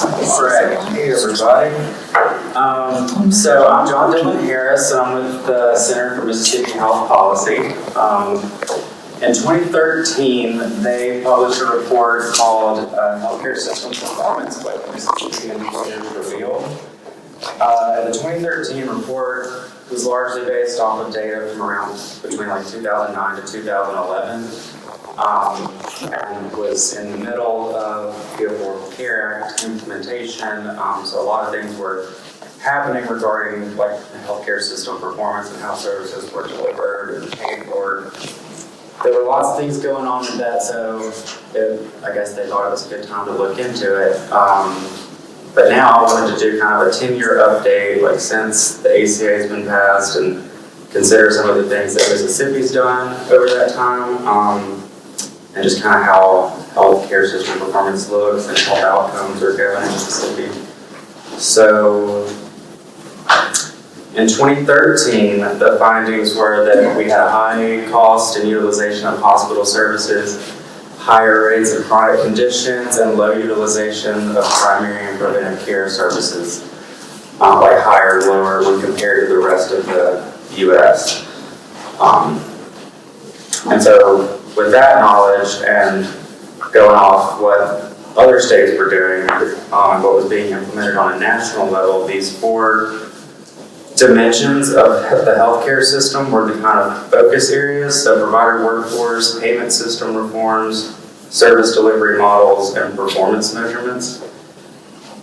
Alright, hey everybody. So I'm Dillon Harris, and I'm with the Center for Mississippi Health Policy. In 2013, they published a report called Healthcare System Performance by Mississippi Indicators Revealed. The 2013 report was largely based off of data from around between like 2009 to 2011. And was in the middle of the Affordable Care Act implementation, so a lot of things were happening regarding like the healthcare system performance and how services were delivered and paid for. There were lots of things going on with that, so I guess they thought it was a good time to look into it. But now I wanted to do kind of a 10-year update, like since the ACA has been passed, and consider some of the things that Mississippi's done over that time. And just kind of how healthcare system performance looks and health outcomes are going in Mississippi. So, in 2013, the findings were that we had a high cost and utilization of hospital services, higher rates of chronic conditions, and low utilization of primary and preventive care services, like higher and lower when compared to the rest of the U.S. And so, with that knowledge and going off what other states were doing, what was being implemented on a national level, these 4 dimensions of the healthcare system were the kind of focus areas: so provider workforce, payment system reforms, service delivery models, and performance measurements.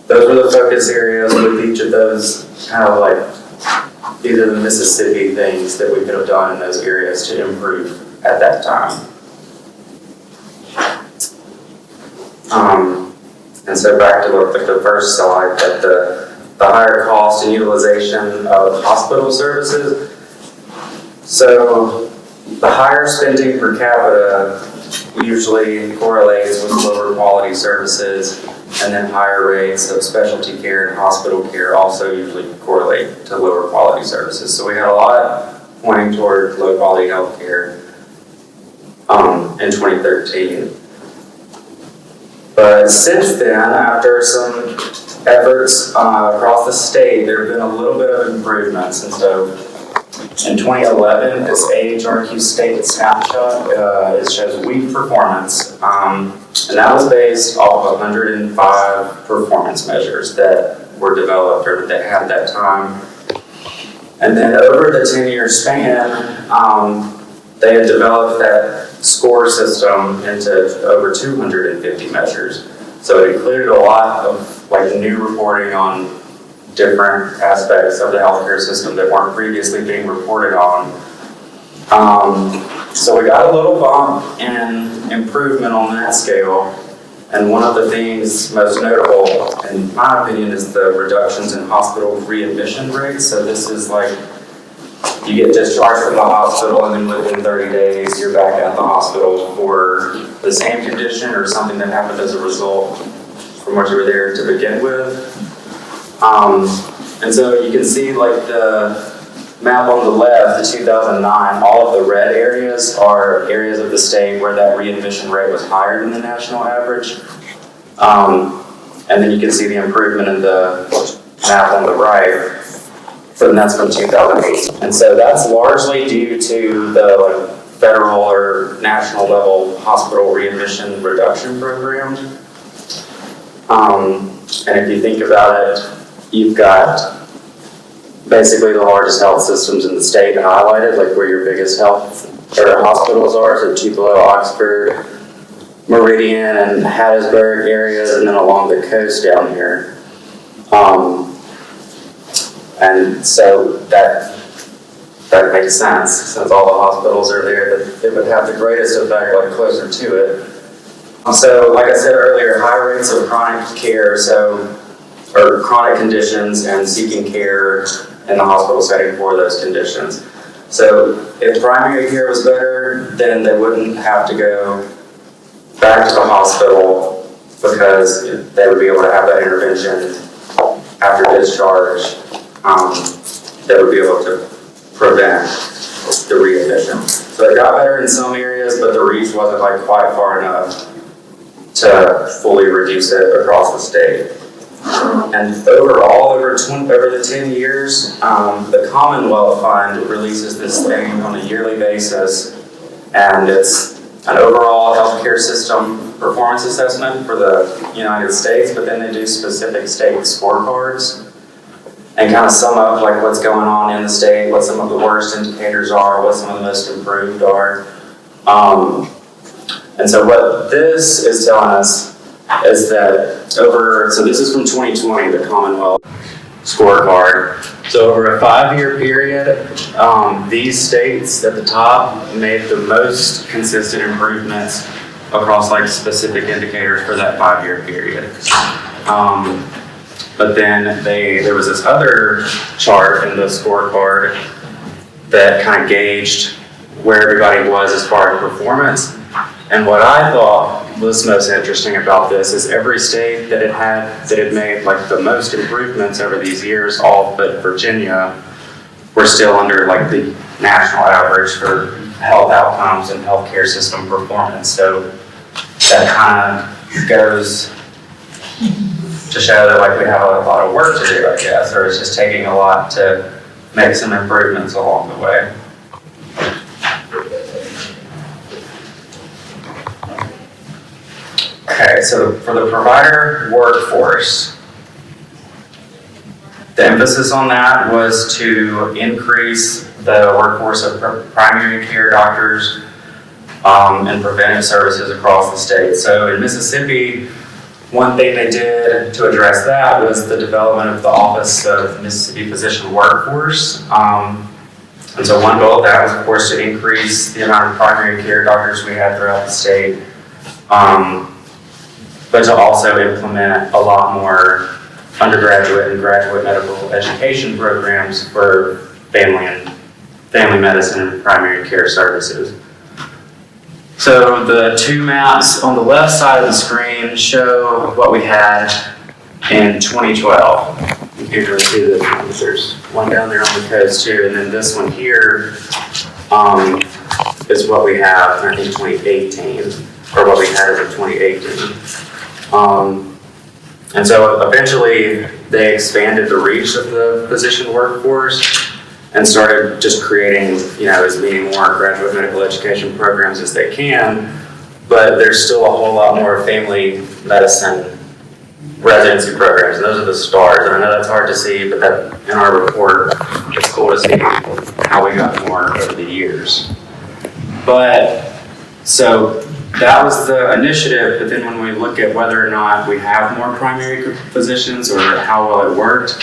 Those were the focus areas. With each of those kind of like, these are the Mississippi things that we could have done in those areas to improve at that time. And so back to the first slide, that the higher cost and utilization of hospital services. So the higher spending per capita usually correlates with lower quality services, and then higher rates of specialty care and hospital care also usually correlate to lower quality services. So we had a lot pointing toward low quality health care in 2013. But since then, after some efforts across the state, there have been a little bit of improvements. And so in 2011, this AHRQ state snapshot, it shows weak performance. And that was based off of 105 performance measures that were developed or that had that time. And then over the 10-year span, they had developed that score system into over 250 measures. So it included a lot of like new reporting on different aspects of the healthcare system that weren't previously being reported on. So we got a little bump in improvement on that scale. And one of the things most notable, in my opinion, is the reductions in hospital readmission rates. So this is like, you get discharged from the hospital, and then within 30 days, you're back at the hospital for the same condition or something that happened as a result from what you were there to begin with. And so you can see like the map on the left, the 2009, all of the red areas are areas of the state where that readmission rate was higher than the national average. And then you can see the improvement in the map on the right. And that's from 2008. And so that's largely due to the federal or national level hospital readmission reduction program. And if you think about it, you've got basically the largest health systems in the state highlighted, like where your biggest health or hospitals are, so Tupelo, Oxford, Meridian, and Hattiesburg areas, and then along the coast down here. And so that makes sense, since all the hospitals are there, that it would have the greatest effect, like closer to it. So, like I said earlier, high rates of chronic care, or chronic conditions and seeking care in the hospital setting for those conditions. So, if primary care was better, then they wouldn't have to go back to the hospital because they would be able to have that intervention after discharge. That would be able to prevent the readmission. So it got better in some areas, but the reach wasn't like quite far enough to fully reduce it across the state. And overall, over the 10 years, the Commonwealth Fund releases this thing on a yearly basis, and it's an overall healthcare system performance assessment for the United States, but then they do specific state scorecards and kind of sum up like what's going on in the state, what some of the worst indicators are, what some of the most improved are. And so what this is telling us is that so this is from 2020, the Commonwealth scorecard. So over a 5-year period, these states at the top made the most consistent improvements across like specific indicators for that 5-year period. But then there was this other chart in the scorecard that kind of gauged where everybody was as far as performance. And what I thought was most interesting about this is every state that had made like the most improvements over these years, all but Virginia, were still under like the national average for health outcomes and healthcare system performance. So that kind of goes to show that like we have a lot of work to do, I guess, or it's just taking a lot to make some improvements along the way. Okay, so for the provider workforce, the emphasis on that was to increase the workforce of primary care doctors and preventive services across the state. So in Mississippi, one thing they did to address that was the development of the Office of Mississippi Physician Workforce. And so one goal of that was, of course, to increase the amount of primary care doctors we had throughout the state, but to also implement a lot more undergraduate and graduate medical education programs for family medicine and primary care services. So the two maps on the left side of the screen show what we had in 2012. You can really see that there's one down there on the coast too, and then this one here is what we have in 2018, or what we had in 2018. And so eventually they expanded the reach of the physician workforce and started just creating, as many more graduate medical education programs as they can, but there's still a whole lot more family medicine residency programs, and those are the stars. And I know that's hard to see, but that in our report, it's cool to see how we got more over the years. But so that was the initiative, but then when we look at whether or not we have more primary physicians or how well it worked,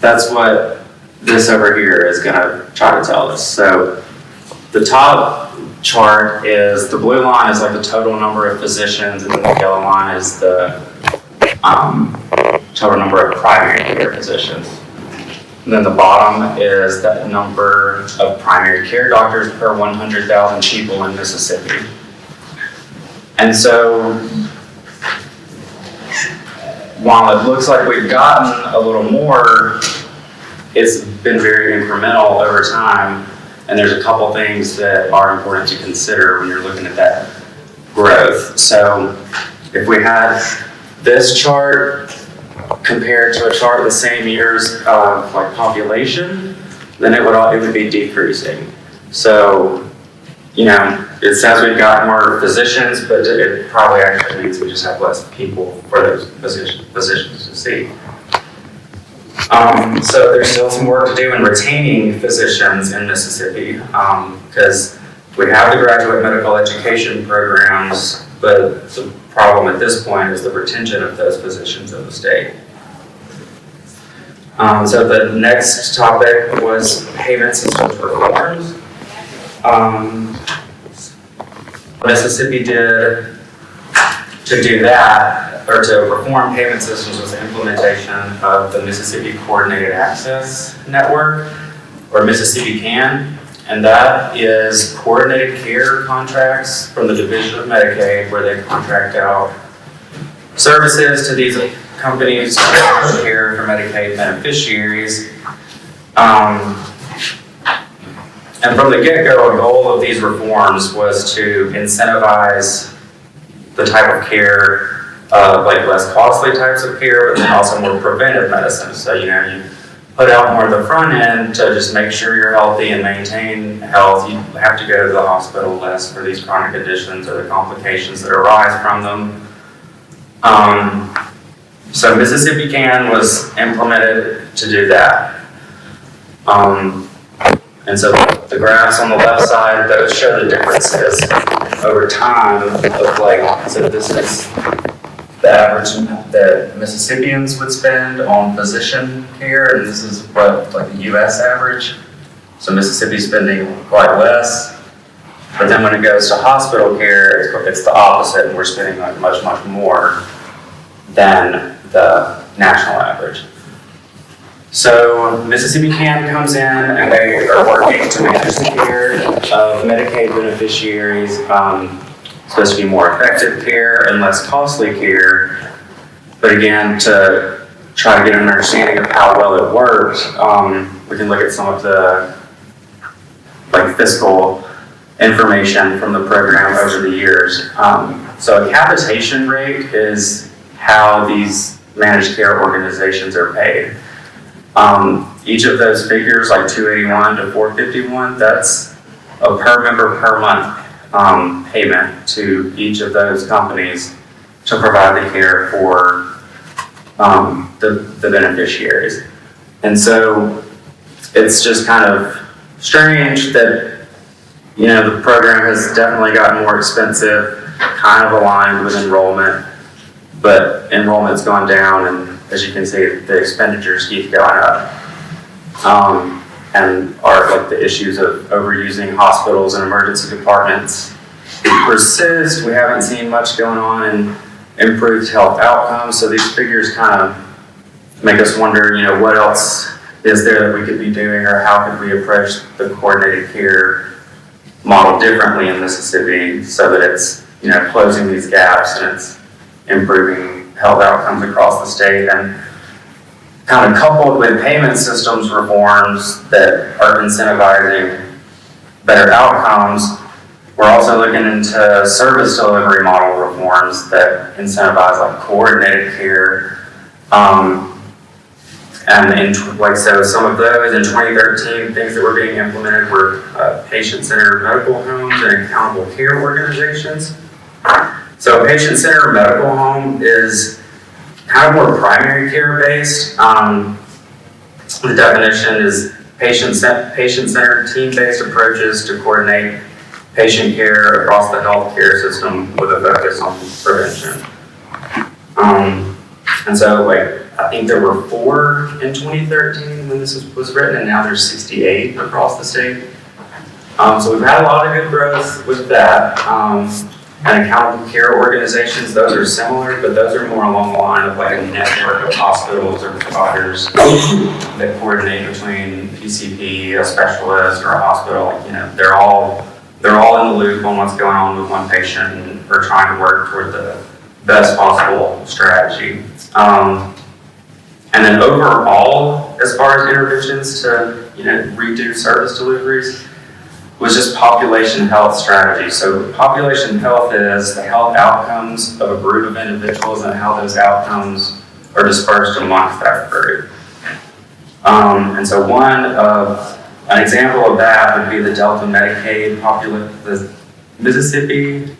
that's what this over here is going to try to tell us. So the top chart is, the blue line is like the total number of physicians, and then the yellow line is the total number of primary care physicians. And then the bottom is the number of primary care doctors per 100,000 people in Mississippi. And so while it looks like we've gotten a little more, it's been very incremental over time, and there's a couple things that are important to consider when you're looking at that growth. So if we had this chart compared to a chart of the same years of like population, then it would be decreasing. So, it says we've got more physicians, but it probably actually means we just have less people for those physicians to see. So there's still some work to do in retaining physicians in Mississippi, because we have the graduate medical education programs, but the problem at this point is the retention of those physicians in the state. So the next topic was payment systems reforms. Mississippi did to do that, or to reform payment systems, was the implementation of the Mississippi Coordinated Access Network, or Mississippi CAN, and that is coordinated care contracts from the Division of Medicaid, where they contract out services to these companies to provide care for Medicaid beneficiaries. And from the get-go, a goal of these reforms was to incentivize the type of care like less costly types of care, but then also more preventive medicine. So, you put out more of the front end to just make sure you're healthy and maintain health. You have to go to the hospital less for these chronic conditions or the complications that arise from them. So Mississippi CAN was implemented to do that. And so the graphs on the left side, those show the differences over time of so this is the average that Mississippians would spend on physician care, and this is what the US average. So Mississippi's spending quite less, but then when it goes to hospital care, it's the opposite, and we're spending much, much more than the national average. So Mississippi CAN comes in and they are working to manage the care of Medicaid beneficiaries, supposed to be more effective care and less costly care. But again, to try to get an understanding of how well it works, we can look at some of the fiscal information from the program over the years. So a capitation rate is how these managed care organizations are paid. Each of those figures, like 281 to 451, that's a per member per month payment to each of those companies to provide the care for the beneficiaries. And so it's just kind of strange that the program has definitely gotten more expensive, kind of aligned with enrollment, but enrollment's gone down, and as you can see, the expenditures keep going up. And the issues of overusing hospitals and emergency departments persist. We haven't seen much going on in improved health outcomes, so these figures kind of make us wonder, what else is there that we could be doing, or how could we approach the coordinated care model differently in Mississippi so that it's, closing these gaps and it's improving health outcomes across the state. And kind of coupled with payment systems reforms that are incentivizing better outcomes, we're also looking into service delivery model reforms that incentivize coordinated care. And so some of those in 2013, things that were being implemented were patient-centered medical homes and accountable care organizations. So a patient-centered medical home is kind of more primary care based. The definition is patient-centered team-based approaches to coordinate patient care across the healthcare system with a focus on prevention. And so I think there were 4 in 2013 when this was written, and now there's 68 across the state. So we've had a lot of good growth with that. And accountable care organizations, those are similar, but those are more along the line of a network of hospitals or providers that coordinate between PCP, a specialist, or a hospital. They're all in the loop on what's going on with one patient, and we're trying to work toward the best possible strategy. And then overall, as far as interventions to reduce service deliveries, was just population health strategy. So population health is the health outcomes of a group of individuals and how those outcomes are dispersed amongst that group. And so an example of that would be the Delta Medicaid the Mississippi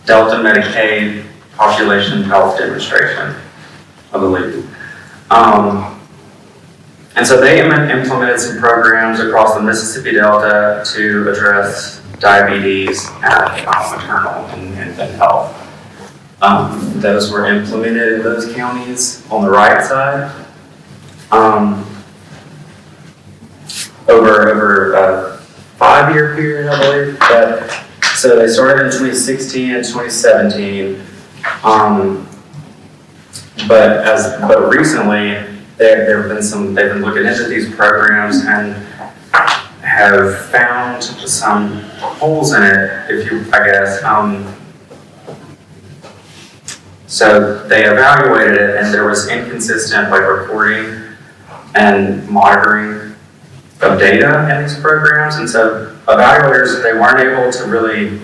Delta Medicaid Population Health Demonstration, I believe. And so they implemented some programs across the Mississippi Delta to address diabetes and maternal and infant health. Those were implemented in those counties on the right side. Over a 5-year period, I believe. So they started in 2016 and 2017. But recently, they've been looking into these programs and have found some holes in it, So they evaluated it, and there was inconsistent reporting and monitoring of data in these programs. And so evaluators, they weren't able to really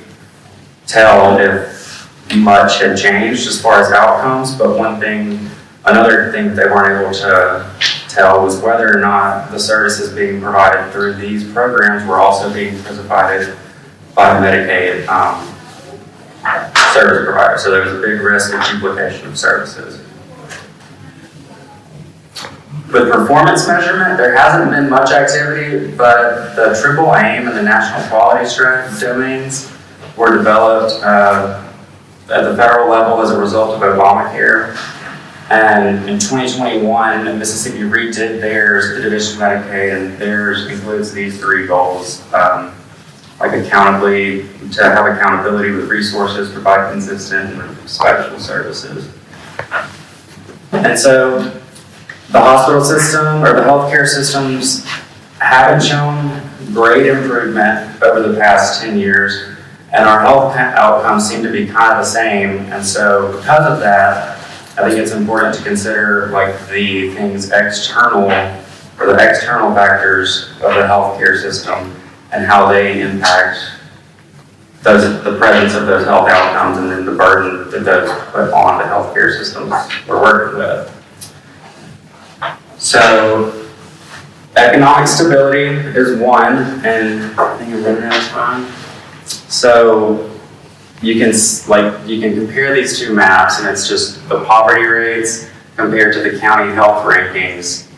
tell if much had changed as far as outcomes, but another thing that they weren't able to tell was whether or not the services being provided through these programs were also being provided by the Medicaid service provider. So there was a big risk of duplication of services. With performance measurement, there hasn't been much activity, but the triple aim and the national quality domains were developed at the federal level as a result of Obamacare. And in 2021, Mississippi redid theirs, the Division of Medicaid, and theirs includes these 3 goals, like to have accountability with resources, provide consistent and respectful services. And so the hospital system or the healthcare systems haven't shown great improvement over the past 10 years, and our health outcomes seem to be kind of the same. And so because of that, I think it's important to consider like the things external, or the external factors of the healthcare system and how they impact the presence of those health outcomes and then the burden that those put on the healthcare systems we're working with. So economic stability is one, and I think I'm running out of time. So you can compare these 2 maps, and it's just the poverty rates compared to the county health rankings.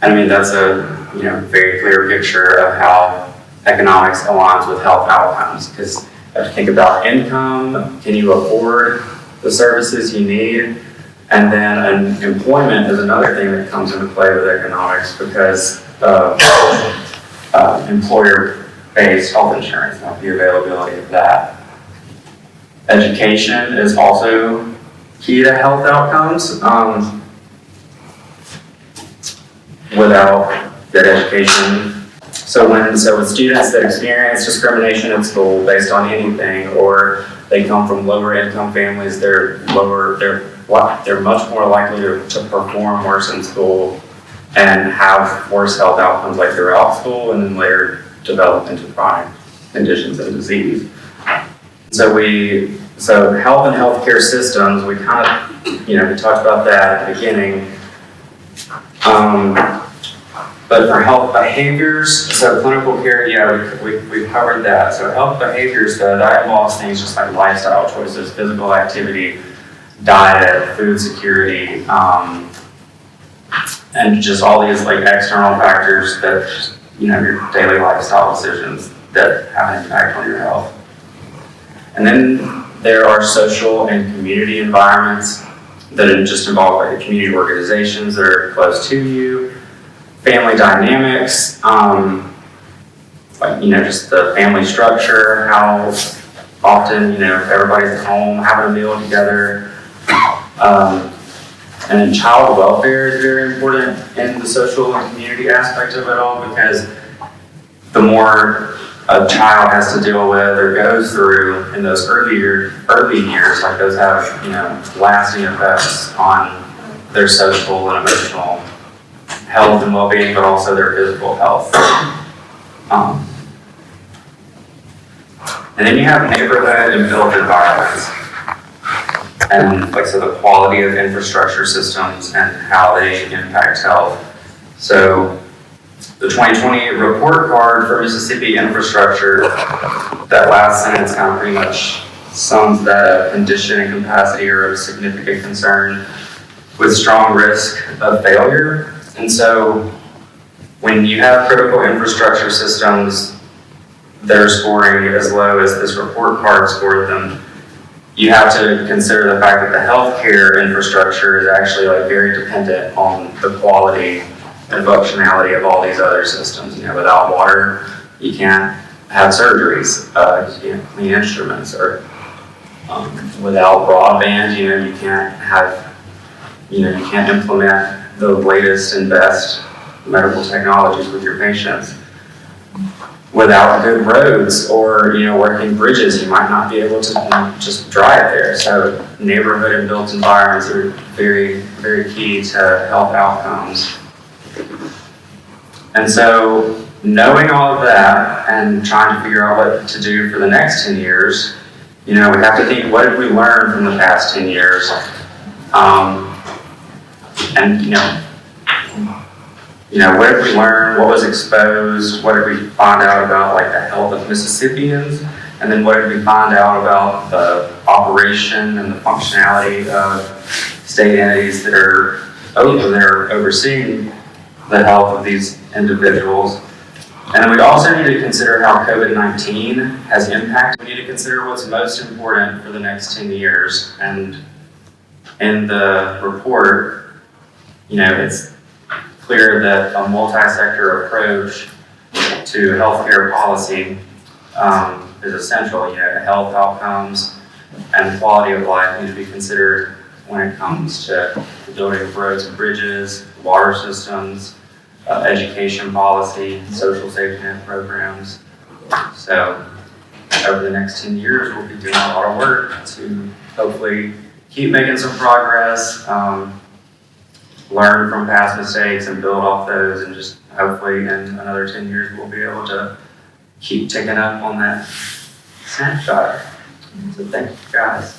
I mean, that's a very clear picture of how economics aligns with health outcomes, because you have to think about income, can you afford the services you need, and then employment is another thing that comes into play with economics because of employer-based health insurance, not the availability of that. Education is also key to health outcomes. Without good education, so with students that experience discrimination in school based on anything, or they come from lower income families, they're much more likely to perform worse in school and have worse health outcomes like throughout school, and then later develop into chronic conditions and disease. So health and healthcare systems, we kind of, we talked about that at the beginning. But for health behaviors, so clinical care, we've covered that. So health behaviors, that involves things just like lifestyle choices, physical activity, diet, food security, and just all these like external factors that, your daily lifestyle decisions that have an impact on your health. And then there are social and community environments that just involve like the community organizations that are close to you, family dynamics, just the family structure, how often, everybody's at home having a meal together. And then child welfare is very important in the social and community aspect of it all, because the more a child has to deal with or goes through in those early years, like those have, lasting effects on their social and emotional health and well-being, but also their physical health. And then you have neighborhood and built environments. And so the quality of infrastructure systems and how they impact health. So the 2020 report card for Mississippi infrastructure, that last sentence kind of pretty much sums that up. Condition and capacity are of significant concern with strong risk of failure. And so when you have critical infrastructure systems that are scoring as low as this report card scored them, you have to consider the fact that the healthcare infrastructure is actually very dependent on the quality and functionality of all these other systems. Without water, you can't have surgeries, you can't clean instruments, or without broadband, you can't have, you can't implement the latest and best medical technologies with your patients. Without good roads or working bridges, you might not be able to just drive there. So neighborhood and built environments are very, very key to health outcomes. And so knowing all of that and trying to figure out what to do for the next 10 years, we have to think, what did we learn from the past 10 years? What did we learn? What was exposed? What did we find out about the health of Mississippians? And then what did we find out about the operation and the functionality of state entities that are over there overseeing the health of these individuals? And then we also need to consider how COVID-19 has impacted. We need to consider what's most important for the next 10 years. And in the report, it's clear that a multi-sector approach to healthcare policy is essential. Health outcomes and quality of life need to be considered when it comes to the building of roads and bridges, water systems, education policy, social safety net programs. So over the next 10 years, we'll be doing a lot of work to hopefully keep making some progress, learn from past mistakes and build off those, and just hopefully in another 10 years, we'll be able to keep ticking up on that snapshot. So thank you guys.